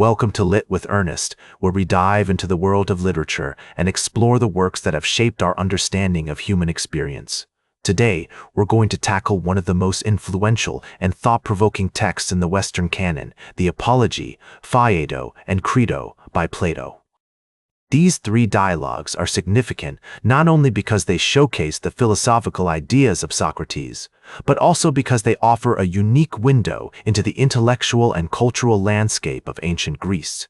Welcome to Lit with Ernest, where we dive into the world of literature and explore the works that have shaped our understanding of human experience. Today, we're going to tackle one of the most influential and thought-provoking texts in the Western canon, the Apology, Phaedo, and Crito by Plato. These three dialogues are significant not only because they showcase the philosophical ideas of Socrates, but also because they offer a unique window into the intellectual and cultural landscape of ancient Greece.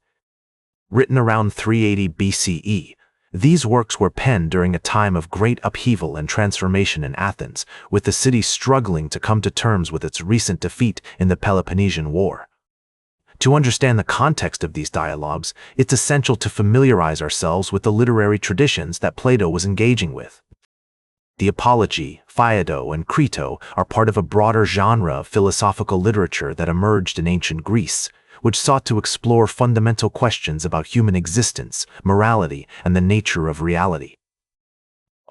Written around 380 BCE, these works were penned during a time of great upheaval and transformation in Athens, with the city struggling to come to terms with its recent defeat in the Peloponnesian War. To understand the context of these dialogues, it's essential to familiarize ourselves with the literary traditions that Plato was engaging with. The Apology, Phaedo, and Crito are part of a broader genre of philosophical literature that emerged in ancient Greece, which sought to explore fundamental questions about human existence, morality, and the nature of reality.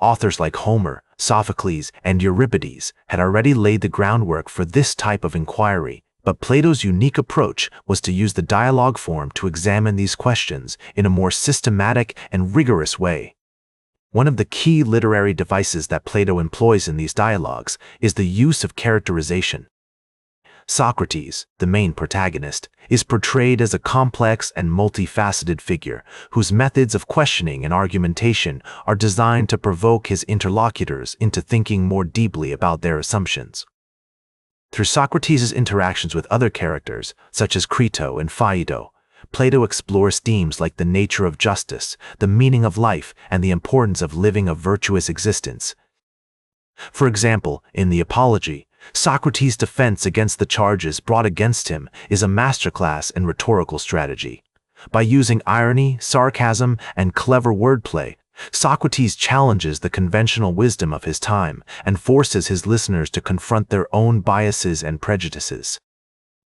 Authors like Homer, Sophocles, and Euripides had already laid the groundwork for this type of inquiry, but Plato's unique approach was to use the dialogue form to examine these questions in a more systematic and rigorous way. One of the key literary devices that Plato employs in these dialogues is the use of characterization. Socrates, the main protagonist, is portrayed as a complex and multifaceted figure whose methods of questioning and argumentation are designed to provoke his interlocutors into thinking more deeply about their assumptions. Through Socrates' interactions with other characters, such as Crito and Phaedo, Plato explores themes like the nature of justice, the meaning of life, and the importance of living a virtuous existence. For example, in the Apology, Socrates' defense against the charges brought against him is a masterclass in rhetorical strategy. By using irony, sarcasm, and clever wordplay, Socrates challenges the conventional wisdom of his time and forces his listeners to confront their own biases and prejudices.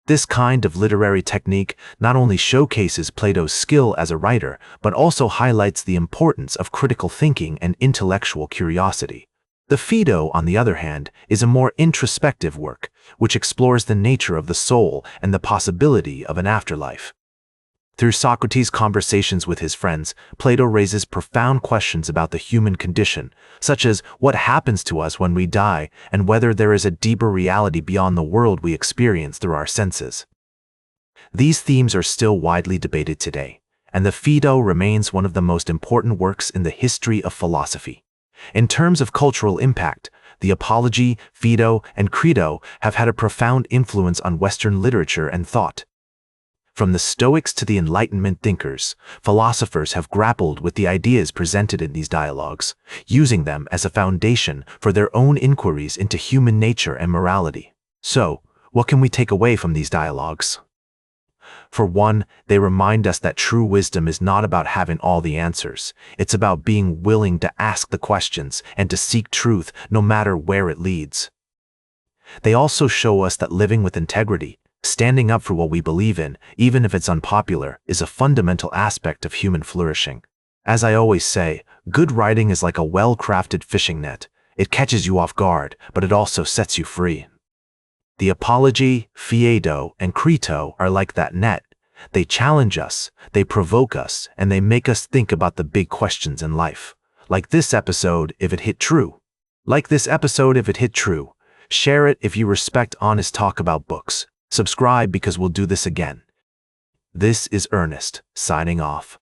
This kind of literary technique not only showcases Plato's skill as a writer, but also highlights the importance of critical thinking and intellectual curiosity. The Phaedo, on the other hand, is a more introspective work, which explores the nature of the soul and the possibility of an afterlife. Through Socrates' conversations with his friends, Plato raises profound questions about the human condition, such as what happens to us when we die and whether there is a deeper reality beyond the world we experience through our senses. These themes are still widely debated today, and the Phaedo remains one of the most important works in the history of philosophy. In terms of cultural impact, the Apology, Phaedo, and Crito have had a profound influence on Western literature and thought. From the Stoics to the Enlightenment thinkers, philosophers have grappled with the ideas presented in these dialogues, using them as a foundation for their own inquiries into human nature and morality. So, what can we take away from these dialogues? For one, they remind us that true wisdom is not about having all the answers. It's about being willing to ask the questions and to seek truth no matter where it leads. They also show us that living with integrity, standing up for what we believe in, even if it's unpopular, is a fundamental aspect of human flourishing. As I always say, good writing is like a well-crafted fishing net. It catches you off guard, but it also sets you free. The Apology, Phaedo, and Crito are like that net. They challenge us, they provoke us, and they make us think about the big questions in life. Like this episode, if it hit true. Share it if you respect honest talk about books. Subscribe because we'll do this again. This is Ernest, signing off.